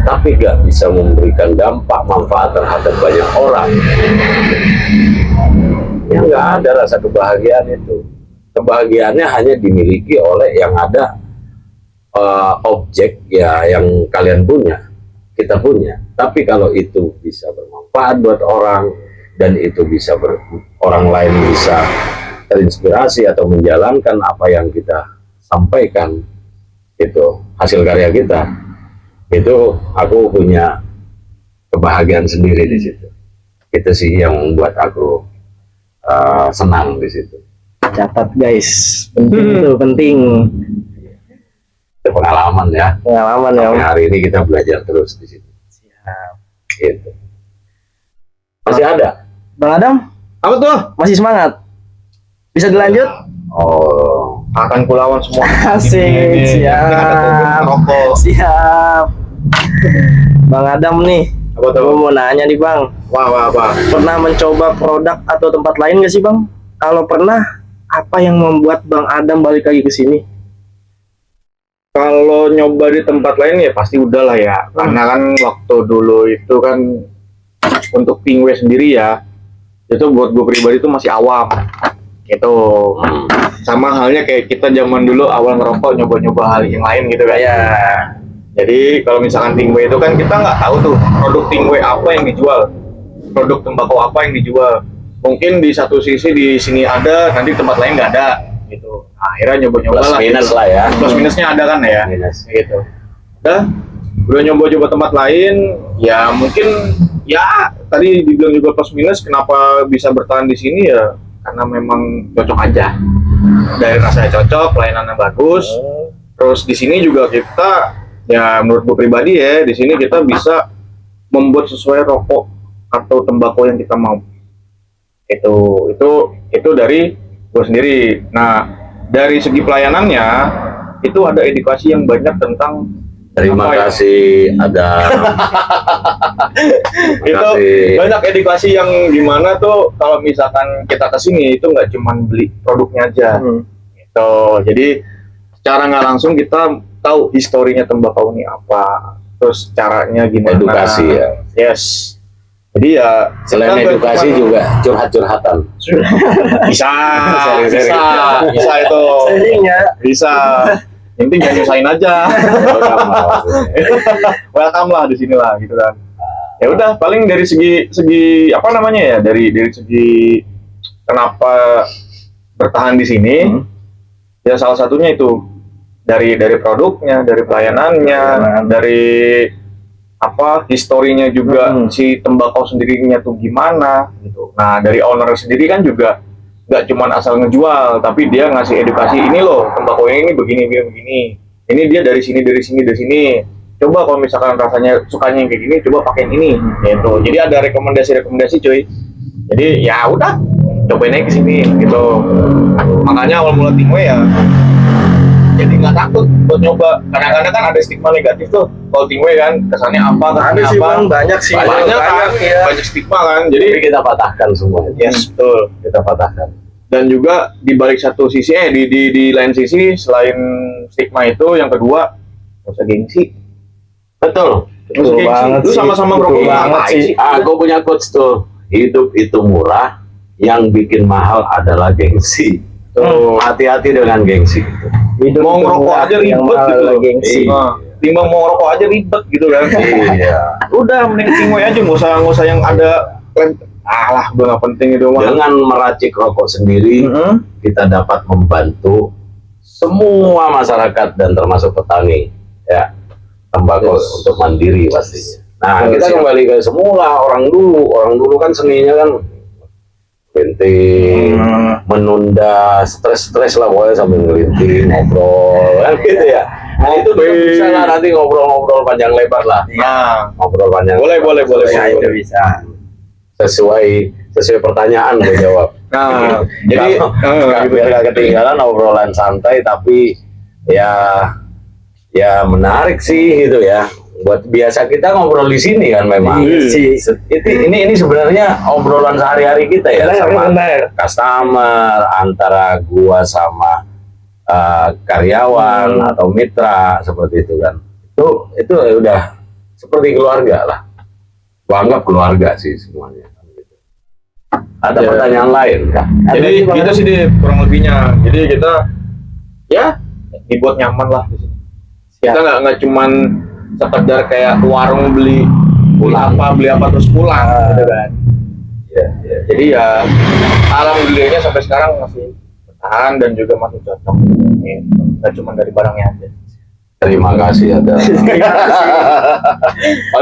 tapi gak bisa memberikan dampak manfaat terhadap banyak orang, ya nggak ada rasa kebahagiaan itu. Kebahagiaannya hanya dimiliki oleh yang ada objek ya yang kalian punya, kita punya. Tapi kalau itu bisa bermanfaat buat orang dan itu bisa orang lain bisa terinspirasi atau menjalankan apa yang kita sampaikan, itu hasil karya kita, itu aku punya kebahagiaan sendiri di situ. Itu sih yang membuat aku senang di situ. Catat guys, penting tuh, penting. Itu pengalaman ya. Pengalaman ya Om. Sampai hari ini kita belajar terus di situ. Siap. Gitu. Masih ada? Bang Adam, Apa tuh? masih semangat? Bisa dilanjut? Oh, Akan kulawan semua. Asik, siap. Rokok. Siap. Bang Adam nih, Apa tuh? gue mau nanya nih Bang, Wah, apa? pernah mencoba produk atau tempat lain gak sih Bang? Kalau pernah, apa yang membuat Bang Adam balik lagi ke sini? Kalau nyoba di tempat lain ya pasti udah lah ya. Karena kan waktu dulu itu kan untuk Pingwe sendiri ya, itu buat gue pribadi itu masih awam. Gitu. Sama halnya kayak kita zaman dulu awal ngerokok nyoba-nyoba hal yang lain gitu kan. Ya, Jadi kalau misalkan Pingwe itu kan kita nggak tahu tuh produk Pingwe apa yang dijual, produk tembakau apa yang dijual. Mungkin di satu sisi di sini ada, nanti tempat lain nggak ada, gitu. Nah, akhirnya nyoba-nyoba plus lah. minus lah ya. Plus minusnya ada kan ya, Minus. gitu. Udah nyoba-nyoba tempat lain, ya mungkin ya tadi dibilang juga plus minus. Kenapa bisa bertahan di sini ya? Karena memang cocok aja. Dari rasanya cocok, pelayanannya bagus. Terus di sini juga kita, ya menurut gue pribadi ya, di sini kita bisa membuat sesuai rokok atau tembakau yang kita mau. Itu dari gue sendiri. Nah, dari segi pelayanannya itu ada edukasi yang banyak tentang Terima apa ya? kasih ada. Itu kasih. banyak edukasi yang gimana tuh kalau misalkan kita kesini itu nggak cuman beli produknya aja. Gitu. Jadi secara nggak langsung kita tahu historinya tembakau ini apa, terus caranya gimana. Edukasi ya. Yes. Jadi ya Selain kita nggak edukasi cuman- juga curhat-curhatan. bisa, Sering-sering. bisa itu, sering ya. bisa. Yang penting jangan nyusahin aja. Welcome lah di sini lah gitu kan. Ya udah, paling dari segi apa namanya ya, dari segi kenapa bertahan di sini, ya salah satunya itu dari produknya, dari pelayanannya, dari apa historinya juga, si tembakau sendirinya tuh gimana gitu. Nah dari owner sendiri kan juga nggak cuma asal ngejual, tapi dia ngasih edukasi, ini loh tembakau ini begini, ini dia dari sini. Coba kalau misalkan rasanya sukanya yang kayak gini, coba pakai ini gitu. Jadi ada rekomendasi cuy. Jadi ya udah, cobain aja ke sini gitu. Makanya awal mula Tingwe ya jadi nggak takut buat nyoba. Kadang-kadang kan ada stigma negatif tuh kalau Tingwe kan, kesannya apa, Ada sih bang, banyak sih. Banyak stigma kan. Jadi Tapi kita patahkan semua. yes, betul. Kita patahkan. Dan juga di balik satu sisi, di lain sisi, selain stigma itu, yang kedua nggak usah gengsi. Betul. Betul banget Lu sih. sama-sama Betul ngerokok banget ngapain sih. Aku punya quotes tuh. Hidup itu murah, yang bikin mahal adalah gengsi. Tuh. Hati-hati dengan gengsi. Hidup Mau itu ngerokok murah, aja yang ribet mahal gitu adalah loh. gengsi. Nah, timbang mau ngerokok aja ribet gitu kan. Iya. Udah mending Tingwe aja, nggak usah yang ada alah, udah nggak penting itu mah. Dengan meracik rokok sendiri, kita dapat membantu semua masyarakat dan termasuk petani. Ya. Tembakau untuk mandiri pastinya. Nah, kita kembali ke semula orang dulu kan seninya kan penting, menunda stres lah pokoknya sambil ngelinting, ngobrol kan gitu ya. Nah itu bisa lah nanti ngobrol-ngobrol panjang lebar lah. Nah, Ngobrol panjang. boleh. Ya, itu bisa. Sesuai pertanyaan gue jawab. Nah, jadi biar gak ketinggalan obrolan santai tapi ya menarik sih gitu ya. Buat biasa kita ngobrol di sini kan memang. Ini sebenarnya obrolan sehari-hari kita ya sama customer, antara gua sama karyawan atau mitra seperti itu kan. Itu udah seperti keluarga lah. Gua anggap keluarga sih semuanya. Ada pertanyaan lain kah? Jadi gitu sih kurang lebihnya. Jadi kita ya dibuat nyaman lah di sini. Kita nggak cuman sekedar kayak warung beli apa terus pulang gitu kan. Ya. Jadi ya alhamdulillahnya sampai sekarang masih bertahan dan juga masih cocok. Nggak cuma dari barangnya aja. Terima kasih ada.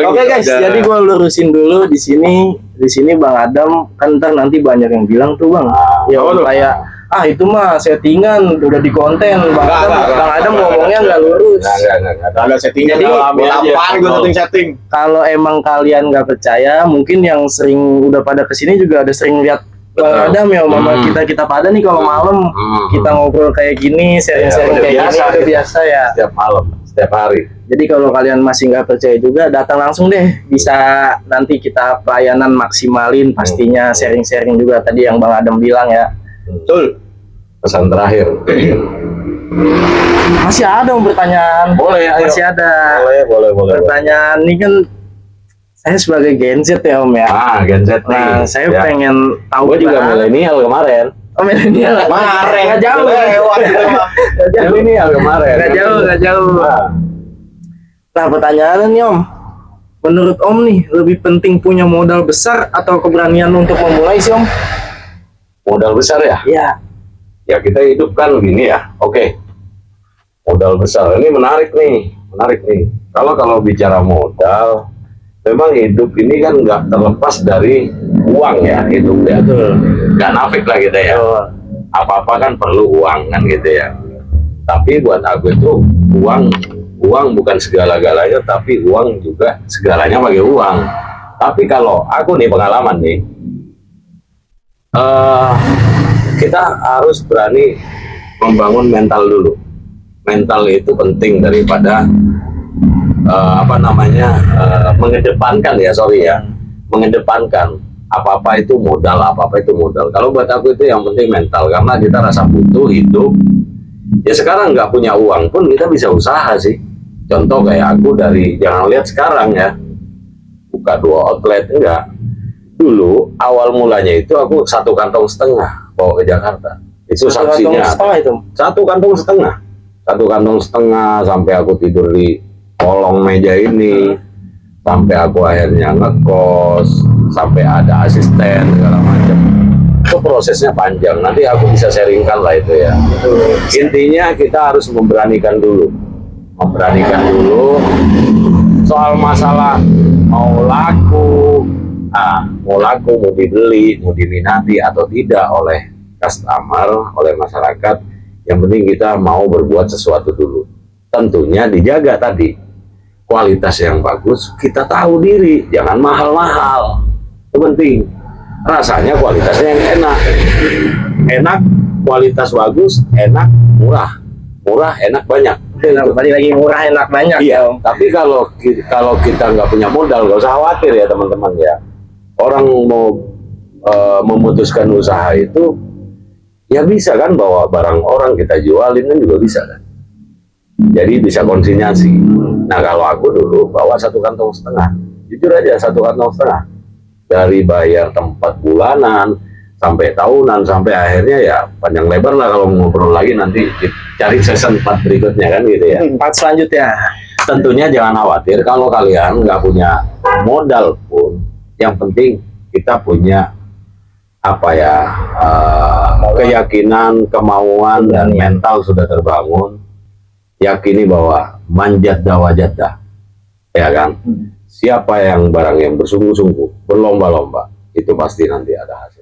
Oke guys, jadi gue lurusin dulu di sini Bang Adam kan ntar nanti banyak yang bilang tuh Bang. Ya kayak itu mah settingan udah di konten Bang Adam ngomongnya nggak lurus. Nggak ada settingan. Jadi apaan gue setting. Kalau emang kalian nggak percaya, mungkin yang sering udah pada kesini juga ada sering lihat Bang Adam ya, mama kita pada nih kalau malam kita ngobrol kayak gini, sharing-sharing kayak gini udah biasa ya. Setiap malam, setiap hari. Jadi kalau kalian masih nggak percaya juga, datang langsung deh. Bisa nanti kita pelayanan maksimalin pastinya, sharing-sharing juga tadi yang Bang Adam bilang ya. Betul. Pesan terakhir. Masih ada pertanyaan. Boleh, ayo. Masih ada. Boleh. Pertanyaan ini kan saya sebagai Gen Z ya Om ya. Gen Z nih. Nah, saya pengen tahu Gue juga banget. milenial kemarin. Oh, milenial. Kemarin. Nggak jauh. Milenial kemarin. Nggak jauh. Nah, pertanyaannya nih Om. Menurut Om nih, lebih penting punya modal besar atau keberanian untuk memulai sih Om? Modal besar ya? Iya. Ya kita hidup kan gini ya. Oke. Modal besar. Ini menarik nih. Kalau bicara modal, memang hidup ini kan nggak terlepas dari uang ya, hidup ya. Nggak nafik lah kita ya. Apa-apa kan perlu uang kan gitu ya. Tapi buat aku itu uang bukan segala-galanya, tapi uang juga segalanya pakai uang. Tapi kalau aku nih pengalaman nih, kita harus berani membangun mental dulu. Mental itu penting daripada mengedepankan mengedepankan apa-apa itu modal. Kalau buat aku itu yang penting mental, karena kita rasa butuh hidup. Ya sekarang nggak punya uang pun kita bisa usaha sih. Contoh kayak aku jangan lihat sekarang ya, buka 2 outlet enggak. Dulu awal mulanya itu aku 1,5 kantong bawa ke Jakarta. Itu sanksinya. 1,5 itu. 1,5 kantong. 1,5 kantong sampai aku tidur di kolong meja ini, sampai aku akhirnya ngekos, sampai ada asisten segala macam. Itu prosesnya panjang. Nanti aku bisa sharingkan lah itu ya. Intinya kita harus memberanikan dulu soal masalah mau laku, mau dibeli, mau diminati atau tidak oleh customer, oleh masyarakat. Yang penting kita mau berbuat sesuatu dulu. Tentunya dijaga tadi kualitas yang bagus. Kita tahu diri, jangan mahal-mahal. Itu penting. Rasanya kualitasnya yang enak, kualitas bagus, enak, murah, enak, banyak. Tadi lagi murah enak banyak. Iya. Tapi kalau kita nggak punya modal, nggak usah khawatir ya teman-teman ya. Orang mau memutuskan usaha itu, ya bisa kan bawa barang orang kita jualin kan juga bisa kan. Jadi bisa konsinyasi. Nah kalau aku dulu bawa 1,5 kantong, jujur aja 1,5 kantong. Dari bayar tempat bulanan sampai tahunan sampai akhirnya ya panjang lebar lah kalau ngobrol lagi nanti cari season 4 berikutnya kan gitu ya. 4 selanjutnya. Tentunya jangan khawatir kalau kalian nggak punya modal pun, yang penting kita punya keyakinan, kemauan dan mental sudah terbangun. Yakini bahwa manjadda wajadda, ya kan? Siapa yang barang yang bersungguh-sungguh, berlomba-lomba, itu pasti nanti ada hasil.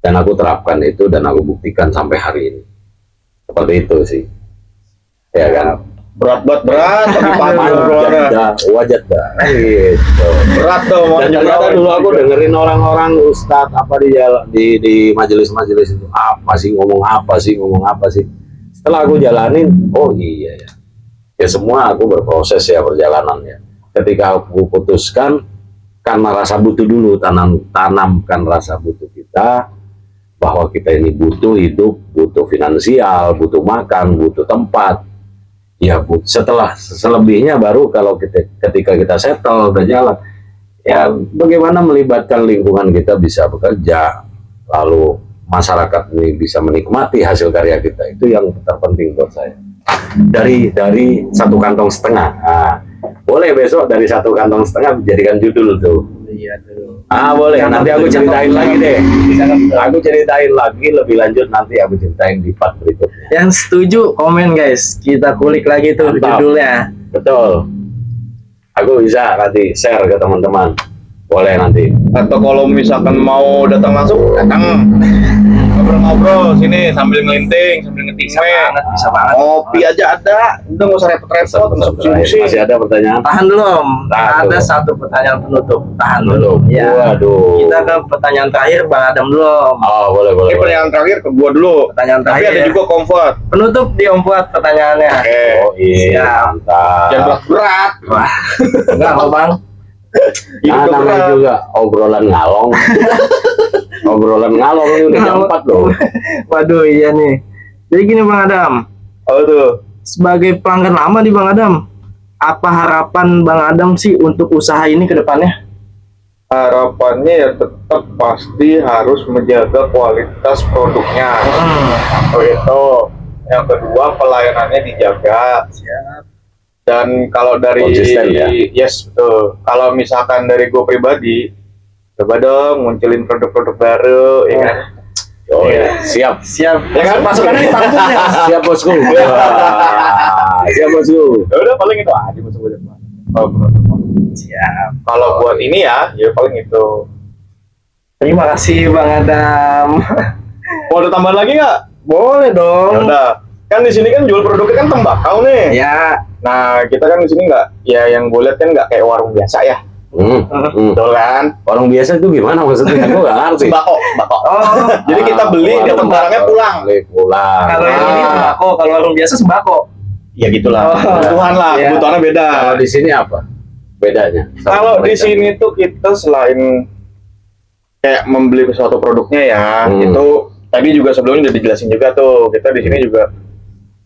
Dan aku terapkan itu dan aku buktikan sampai hari ini. Seperti itu sih. Ya kan? Berat tapi Manjadda wajadda. Gitu. berat tuh. Dan ternyata dulu aku dengerin orang-orang ustadz apa di majelis-majelis itu ngomong apa sih. Setelah aku jalanin, oh iya ya. Ya semua aku berproses ya perjalanan ya. Ketika aku putuskan karena rasa butuh dulu, tanamkan rasa butuh kita bahwa kita ini butuh hidup, butuh finansial, butuh makan, butuh tempat. Ya setelah selebihnya baru kalau ketika kita settle udah jalan, ya bagaimana melibatkan lingkungan kita bisa bekerja, lalu masyarakat ini bisa menikmati hasil karya kita, itu yang terpenting buat saya. Dari 1,5 kantong. Nah, boleh besok dari 1,5 kantong dijadikan judul tuh. Iya tuh. Boleh. Nanti aku ceritain lagi deh. Aku ceritain lagi lebih lanjut, nanti aku ceritain di part berikutnya. Yang setuju komen guys, kita kulik lagi tuh Mantap. judulnya. Betul. Aku bisa nanti share ke teman-teman. Boleh nanti. Atau kalau misalkan mau datang langsung, datang ngobrol-ngobrol sini sambil ngelinting, sambil ngetik Bisa banget. Ngopi aja ada, udah nggak usah repot-repot, nggak usah pusing-pusing. Masih ada pertanyaan? Tahan dulu Om. Tahan Ada dulu. satu pertanyaan penutup. Tahan dulu. Belum. Ya. Waduh. Kita ke pertanyaan terakhir Bang Adam dulu Om. Oh, boleh. Ini pertanyaan terakhir ke gua dulu. Pertanyaan Tapi terakhir. ada juga comfort. Penutup di Om Fuad pertanyaannya. Oke. Oh iya, Siap. mantap. Jangan berat. Wah. Enggak kok Bang. Nah, namanya juga obrolan ngalong. Obrolan ngalong ini udah jam 4 loh. Waduh iya nih. Jadi gini Bang Adam, Oh tuh. sebagai pelanggan lama di Bang Adam, apa harapan Bang Adam sih untuk usaha ini ke depannya? Harapannya ya tetap pasti harus menjaga kualitas produknya. Oh itu. Yang kedua pelayanannya dijaga. Dan kalau dari Konsisten, ya? yes betul. Kalau misalkan dari gue pribadi, coba dong munculin produk-produk baru, ya kan? Oh Iya. iya, siap. Siap. Ya kan? Masukannya ditampung ya. Siap bosku. Wah, siap bosku. Ya udah paling itu aja masuk aja. Oh, Siap. kalau buat ini ya paling itu. Terima kasih Bang Adam. Mau ada tambahan lagi nggak? Boleh Ya dong. udah. Kan di sini kan jual produknya kan tembakau nih. Ya. Nah kita kan di sini nggak, ya yang gue lihat kan nggak kayak warung biasa ya, betul kan? Orang biasa itu gimana maksudnya? Aku nggak ngerti. Sembako. Oh, Jadi kita beli, dia warung barangnya pulang. Beli pulang. kalau yang ini Ah. sembako, kalau warung biasa sembako. Ya gitulah. Oh. Kebutuhan lah, Iya. kebutuhannya beda. Kalau di sini apa bedanya? sama Kalau di mereka? sini tuh kita selain kayak membeli suatu produknya ya, itu tadi juga sebelumnya udah dijelasin juga tuh. Kita di sini juga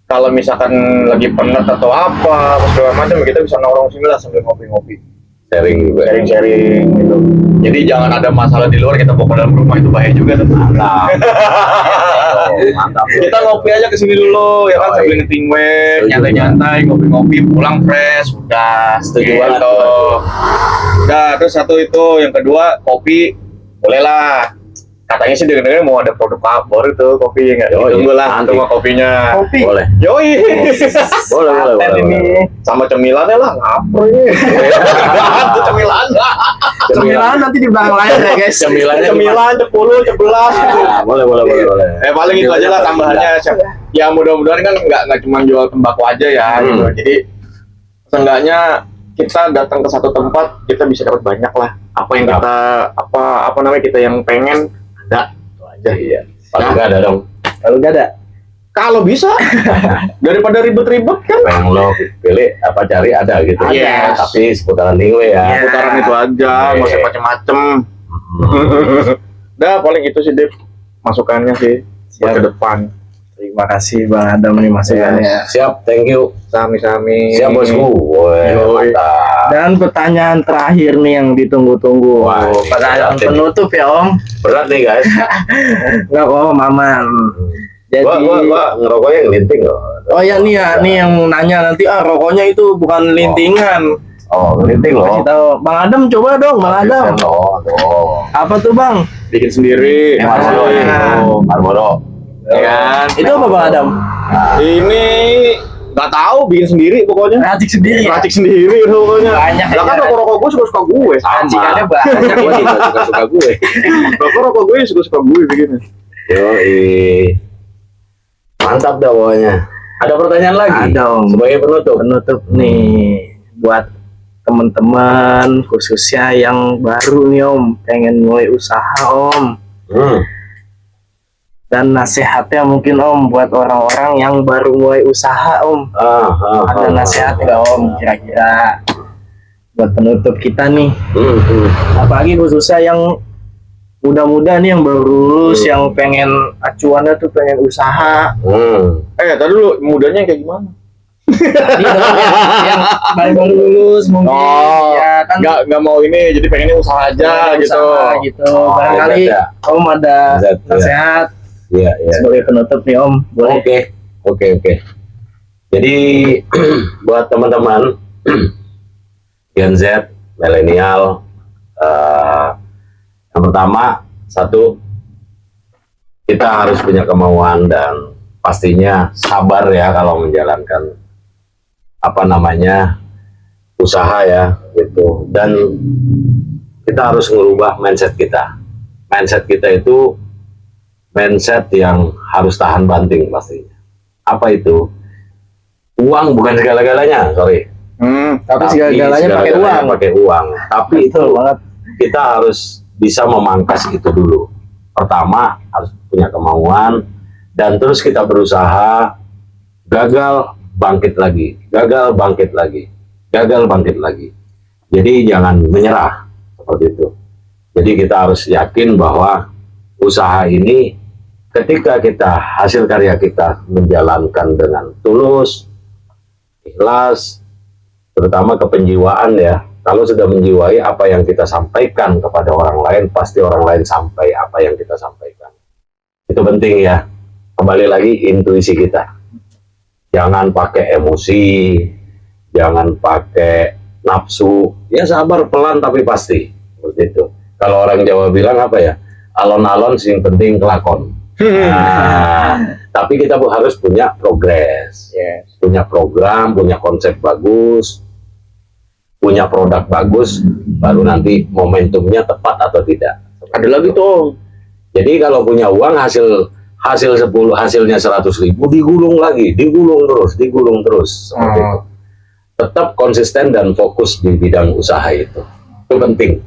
kalau misalkan lagi penat atau apa, segala macam kita bisa nongkrong sini lah sambil ngopi-ngopi. sharing juga. sharing-sharing gitu. Jadi jangan ada masalah di luar kita bawa ke dalam rumah, itu bahaya juga tuh. Mantap. Mantap. Kita ngopi aja ke sini dulu ya kan, Oh, sambil iya. ngeting weh, Setuju nyantai-nyantai, ngopi-ngopi, pulang fresh, udah Setuju gitu. banget. Udah, terus satu itu, yang kedua kopi, boleh lah. Katanya sih dengar-dengar mau ada produk favorit itu kopi, nggak? Yoi, Tunggu lah, nanti. tunggu kopinya. Kopi. Boleh. Yoi. Boleh, boleh, Paten boleh. ini. boleh. Sama cemilannya lah, ngapur ini. Itu cemilan. Cemilan nanti di belakang layar ya guys. Cemilannya Cemilan, 10, 11. Nah, boleh, boleh, boleh, boleh. Paling itu aja lah tambahannya. Ya mudah-mudahan kan nggak cuma jual tembakau aja ya gitu. Jadi seenggaknya kita datang ke satu tempat kita bisa dapat banyak lah. Apa yang Mantap. kita apa namanya kita yang pengen ada itu aja. Iya. Paling nggak ada dong. Kalau nggak ada, Kalau bisa daripada ribet-ribet kan. Yang lo pilih apa cari ada gitu. Yes. Tapi seputaran Lingwe ya. Iya. Putaran itu aja, nggak usah macem-macem. Udah paling itu sih Dev masukannya sih buat Siap. ke depan. terima kasih Bang Adam nih masukannya. Siap, thank you. Sami-sami. Siap bosku. Woi, Yoi. mantap. Dan pertanyaan terakhir nih yang ditunggu-tunggu. Wah, ini Pertanyaan berat ini. penutup ya Om. Berat nih guys. Nggak Om, aman. Jadi, Gua ngerokoknya yang linting loh. oh ya nih yang nanya nanti rokoknya itu bukan lintingan. Oh, linting loh. Kasih tahu. Bang Adam coba dong, Bang Adam. Oh, Apa tuh Bang? Bikin sendiri. Marlboro Iya. itu. Marlboro. Ya kan? Itu apa Bang Adam? Ini nggak tahu, bikin sendiri pokoknya. Racik sendiri. Racik sendiri pokoknya. Banyak Lah kan ya. rokok-rokok gue suka-suka gue. Racikannya banyak. Gua juga suka-suka gue. Rokok gue suka-suka gue bikinnya. Yoi. Mantap dah pokoknya. Ada pertanyaan lagi? Ada, Om. Sebagai penutup. Penutup nih buat teman-teman khususnya yang baru nih Om, pengen mulai usaha Om. Dan nasihatnya mungkin Om buat orang-orang yang baru mulai usaha Om. Ada nasihat nggak Om kira-kira buat penutup kita nih? Apalagi khususnya yang muda-muda nih yang baru lulus, yang pengen acuannya tuh pengen usaha. Tadi dulu mudanya kayak gimana? Tadi dong, yang baru lulus mungkin ya kan nggak mau ini, jadi pengennya usaha aja pengen gitu. usaha gitu. Barangkali ada. Om ada Zat, ya. nasihat Iya, iya. sebagai penutup nih Om, boleh? Oke. Jadi buat teman-teman Gen Z, milenial, yang pertama satu, kita harus punya kemauan dan pastinya sabar ya kalau menjalankan usaha ya gitu. Dan kita harus merubah mindset kita. Mindset kita itu mindset yang harus tahan banting pastinya. Apa itu? Uang bukan segala-galanya, sorry. Tapi segala-galanya pakai uang. Pakai uang. Tapi itu Betul banget. kita harus bisa memangkas itu dulu. Pertama harus punya kemauan, dan terus kita berusaha. Gagal bangkit lagi, gagal bangkit lagi, gagal bangkit lagi. Jadi jangan menyerah seperti itu. Jadi kita harus yakin bahwa usaha ini, ketika kita hasil karya kita menjalankan dengan tulus, ikhlas, terutama kepenjiwaan ya. Kalau sudah menjiwai apa yang kita sampaikan kepada orang lain, pasti orang lain sampai apa yang kita sampaikan. Itu penting ya. Kembali lagi intuisi kita. Jangan pakai emosi, jangan pakai nafsu. Ya sabar, pelan tapi pasti. Seperti itu. Kalau orang Jawa bilang apa ya? Alon-alon sing penting kelakon. Nah, tapi kita harus punya progres, punya program, punya konsep bagus, punya produk bagus, baru nanti momentumnya tepat atau tidak. Ada lagi tuh. Jadi kalau punya uang hasil 10 hasilnya 100.000 digulung lagi, digulung terus seperti itu. Tetap konsisten dan fokus di bidang usaha itu penting.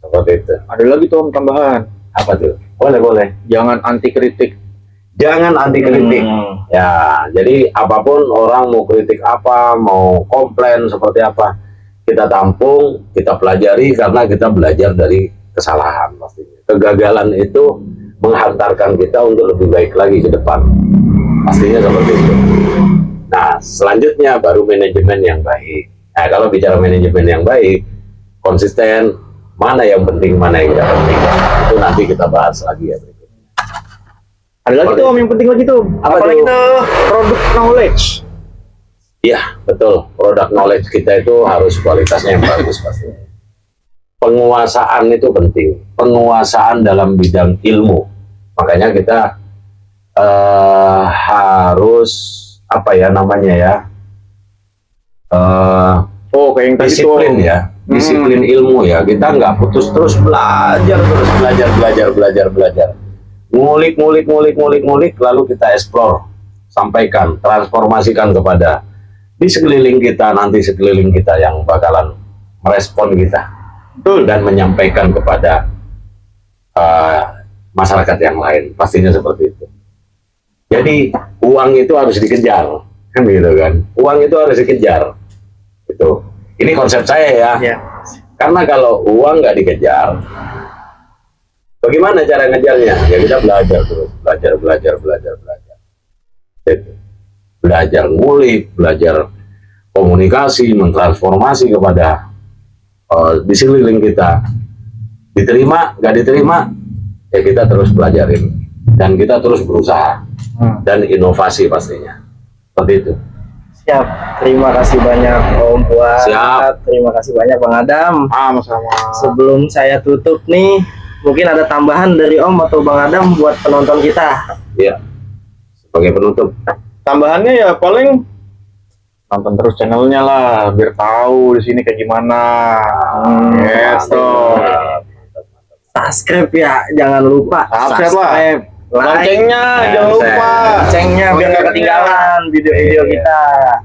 Seperti itu. Ada lagi tuh tambahan. Apa tuh? Boleh. Jangan anti kritik. Jangan anti kritik. Ya, jadi apapun orang mau kritik apa, mau komplain seperti apa, kita tampung, kita pelajari karena kita belajar dari kesalahan pastinya. Kegagalan itu menghantarkan kita untuk lebih baik lagi ke depan. Pastinya seperti itu. Nah, selanjutnya baru manajemen yang baik. Nah, kalau bicara manajemen yang baik, konsisten, mana yang penting, mana yang tidak penting. Itu nanti kita bahas lagi ya berikutnya. Ada lagi tuh Om yang penting lagi tuh. Apa Apalagi tuh? tuh produk knowledge. Iya, betul. Produk knowledge kita itu harus kualitasnya yang bagus pastinya. Penguasaan itu penting. Penguasaan dalam bidang ilmu. Makanya kita harus apa ya namanya ya? Oh, kayak yang tadi Disiplin tuh. ya. Disiplin ilmu ya. Kita nggak putus terus belajar, belajar. Ngulik, lalu kita explore, sampaikan, transformasikan kepada di sekeliling kita, nanti sekeliling kita yang bakalan merespon kita. Betul. Dan menyampaikan kepada masyarakat yang lain, pastinya seperti itu. Jadi uang itu harus dikejar, kan gitu kan? Uang itu harus dikejar, itu. Ini konsep saya ya. Ya. Karena kalau uang nggak dikejar, bagaimana cara ngejarnya? Ya kita belajar terus, belajar. Gitu. Belajar ngulik, belajar komunikasi, mentransformasi kepada di sekeliling kita. Diterima, nggak diterima, ya kita terus pelajarin dan kita terus berusaha dan inovasi pastinya. Seperti itu. Siap. Terima kasih banyak Om Fuad. Siap. Terima kasih banyak Bang Adam. Sama-sama. Sebelum saya tutup nih, mungkin ada tambahan dari Om atau Bang Adam buat penonton kita. Ya. Sebagai penutup. Tambahannya ya paling nonton terus channelnya lah, biar tahu di sini kayak gimana. Gitu. Subscribe ya, jangan lupa. Subscribe lah. Loncengnya jangan lupa. Loncengnya biar nggak ketinggalan video-video kita.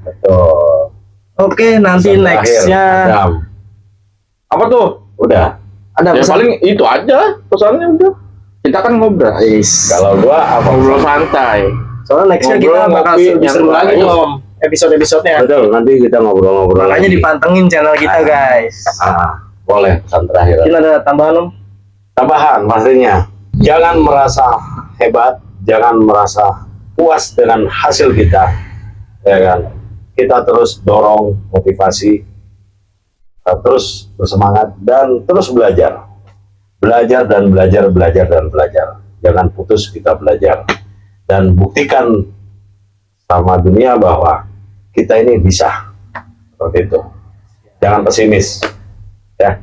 Betul. Oke, nanti Pesan terakhir, nextnya Adam. Apa tuh? Udah. ada Ya pesan. paling itu aja pesannya udah. Kita kan ngobrol. Kalau gua apa? Ngobrol santai. Soalnya nextnya kita Ngobrol, bakal ngopi, lebih seru nyantai. lagi Om. Episode-episodenya. Betul. Nanti kita ngobrol-ngobrol. Makanya lagi. dipantengin channel kita guys. Boleh. Pesan terakhir. Mungkin ada tambahan Om? Tambahan pastinya. Jangan merasa hebat, jangan merasa puas dengan hasil kita, ya kan? Kita terus dorong motivasi, terus bersemangat dan terus belajar, belajar. Jangan putus kita belajar dan buktikan sama dunia bahwa kita ini bisa, seperti itu. Jangan pesimis, ya.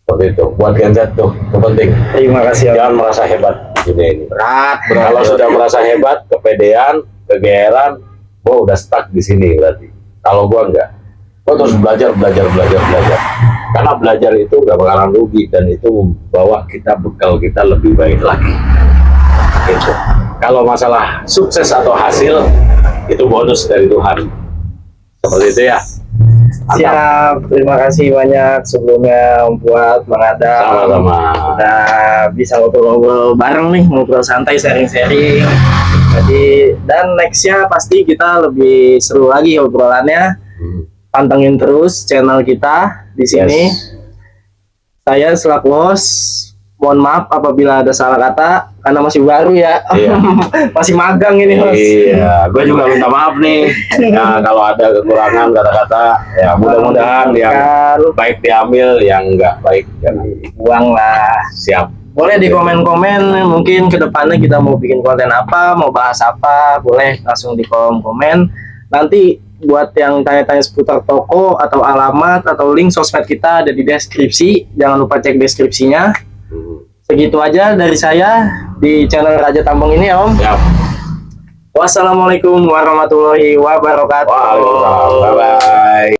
Seperti itu. Buat Gen Z tuh, itu penting. Terima kasih Om. Jangan merasa hebat di dunia ini. Berat, Kalau sudah merasa hebat, kepedean, kegeeran, gua udah stuck di sini berarti. Kalau gua enggak, gua terus belajar. Karena belajar itu gak bakalan rugi dan itu membawa kita bekal kita lebih baik lagi. Gitu. Kalau masalah sukses atau hasil itu bonus dari Tuhan. Seperti itu ya. Mantap. Siap, terima kasih banyak sebelumnya Om Fuad, Bang Adam. Sama-sama. Udah bisa ngobrol-ngobrol bareng nih, ngobrol santai, sharing-sharing. Jadi, dan nextnya pasti kita lebih seru lagi obrolannya. Pantengin terus channel kita di sini. Yes. Saya selaku host, mohon maaf apabila ada salah kata karena masih baru ya. Iya. Masih magang ini host. Iya, gue juga minta maaf nih. Nah, kalau ada kekurangan kata-kata, ya mudah-mudahan yang baik diambil, yang enggak baik jangan Buang lah. siap. Boleh di komen-komen, mungkin kedepannya kita mau bikin konten apa, mau bahas apa, boleh langsung di kolom komen. Nanti buat yang tanya-tanya seputar toko atau alamat atau link sosmed kita ada di deskripsi, jangan lupa cek deskripsinya. Segitu aja dari saya di channel Raja Tambang ini Om. Siap. Wassalamualaikum warahmatullahi wabarakatuh. Waalaikumsalam. Bye-bye.